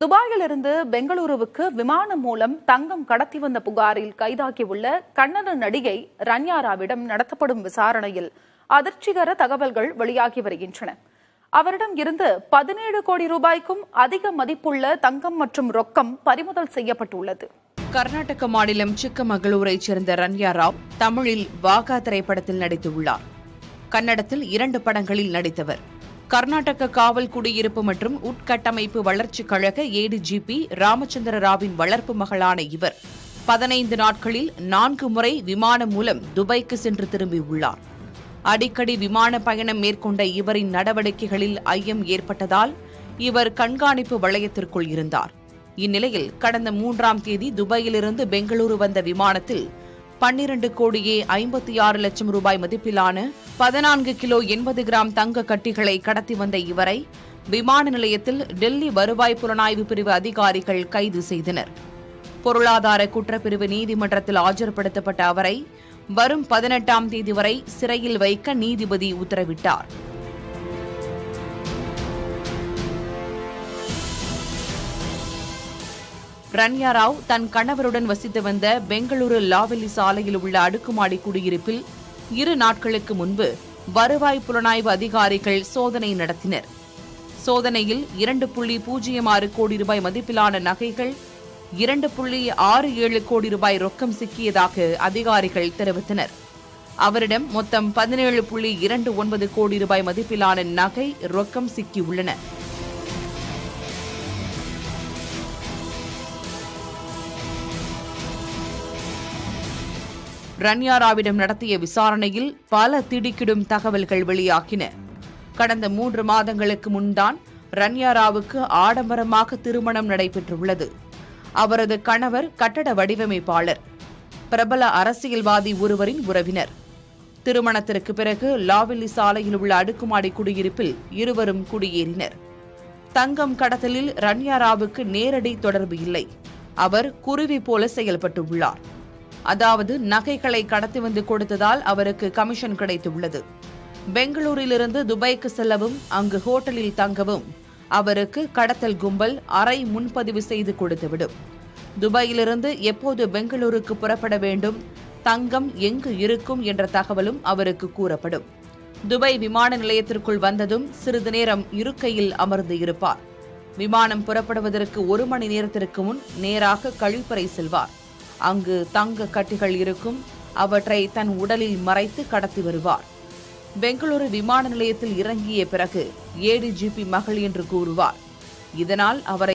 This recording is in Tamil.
துபாயிலிருந்து பெங்களூருவுக்கு விமானம் மூலம் தங்கம் கடத்தி வந்த புகாரில் கைதாகியுள்ள கன்னட நடிகை ரன்யாராவிடம் நடத்தப்படும் விசாரணையில் அதிர்ச்சிகர தகவல்கள் வெளியாகி வருகின்றன. அவரிடம் இருந்து 17 கோடி ரூபாய்க்கும் அதிக மதிப்புள்ள தங்கம் மற்றும் ரொக்கம் பறிமுதல் செய்யப்பட்டுள்ளது. கர்நாடக மாநிலம் சிக்கமகளூரைச் சேர்ந்த ரன்யா ராவ் தமிழில் வாகா திரைப்படத்தில் நடித்துள்ளார். கன்னடத்தில் 2 படங்களில் நடித்தவர். கர்நாடக காவல் குடியிருப்பு மற்றும் உட்கட்டமைப்பு வளர்ச்சிக் கழக ஏடிஜிபி ராமச்சந்திர ராவின் வளர்ப்பு மகளான இவர் 15 நாட்களில் 4 முறை விமானம் மூலம் துபாய்க்கு சென்று திரும்பியுள்ளார். அடிக்கடி விமான பயணம் மேற்கொண்ட இவரின் நடவடிக்கைகளில் ஐயம் ஏற்பட்டதால் இவர் கண்காணிப்பு வளையத்திற்குள் இருந்தார். இந்நிலையில் கடந்த 3ஆம் தேதி துபாயிலிருந்து பெங்களூரு வந்த விமானத்தில் 12 கோடியே 56 லட்சம் ரூபாய் மதிப்பிலான 14 கிலோ 80 கிராம் தங்க கட்டிகளை கடத்தி வந்த இவரை விமான நிலையத்தில் டெல்லி வருவாய் புலனாய்வு பிரிவு அதிகாரிகள் கைது செய்தனர். பொருளாதார குற்றப்பிரிவு நீதிமன்றத்தில் ஆஜர்படுத்தப்பட்ட அவரை வரும் 18ஆம் தேதி வரை சிறையில் வைக்க நீதிபதி உத்தரவிட்டார். ரன்யா ராவ் தன் கணவருடன் வசித்து வந்த பெங்களூரு லாவெல்லி சாலையில் உள்ள அடுக்குமாடி குடியிருப்பில் 2 நாட்களுக்கு முன்பு வருவாய் புலனாய்வு அதிகாரிகள் சோதனை நடத்தினர். சோதனையில் 2.06 கோடி ரூபாய் மதிப்பிலான நகைகள், 2.67 கோடி ரூபாய் ரொக்கம் சிக்கியதாக அதிகாரிகள் தெரிவித்தனர். அவரிடம் மொத்தம் 17.29 கோடி ரூபாய் மதிப்பிலான நகை, ரொக்கம் சிக்கியுள்ளன. ரன்யா ராவிடம் நடத்திய விசாரணையில் பல திடுக்கிடும் தகவல்கள் வெளியாகின. கடந்த 3 மாதங்களுக்கு முன்தான் ரன்யா ராவுக்கு ஆடம்பரமாக திருமணம் நடைபெற்றுள்ளது. அவரது கணவர் கட்டட வடிவமைப்பாளர், பிரபல அரசியல்வாதி ஒருவரின் உறவினர். திருமணத்திற்கு பிறகு லாவெல்லி சாலையில் உள்ள அடுக்குமாடி குடியிருப்பில் இருவரும் குடியேறினர். தங்கம் கடத்தலில் ரன்யா ராவுக்கு நேரடி தொடர்பு இல்லை. அவர் குருவி போல செயல்பட்டுள்ளார். அதாவது நகைகளை கடத்தி வந்து கொடுத்ததால் அவருக்கு கமிஷன் கிடைத்துள்ளது. பெங்களூரிலிருந்து துபாய்க்கு செல்லவும் அங்கு ஹோட்டலில் தங்கவும் அவருக்கு கடத்தல் கும்பல் அறை முன்பதிவு செய்து கொடுத்துவிடும். துபாயிலிருந்து எப்போது பெங்களூருக்கு புறப்பட வேண்டும், தங்கம் எங்கு இருக்கும் என்ற தகவலும் அவருக்கு கூறப்படும். துபாய் விமான நிலையத்திற்குள் வந்ததும் சிறிது நேரம் இருக்கையில் அமர்ந்து இருப்பார். விமானம் புறப்படுவதற்கு 1 மணி நேரத்திற்கு முன் நேராக கழிப்பறை செல்வார். அங்கு தங்க கட்டிகள் இருக்கும். அவற்றை தன் உடலில் மறைத்து கடத்தி வருவார். பெங்களூரு விமான நிலையத்தில் இறங்கிய பிறகு ஏடிஜிபி மகள் என்று கூறுவார். இதனால் அவரை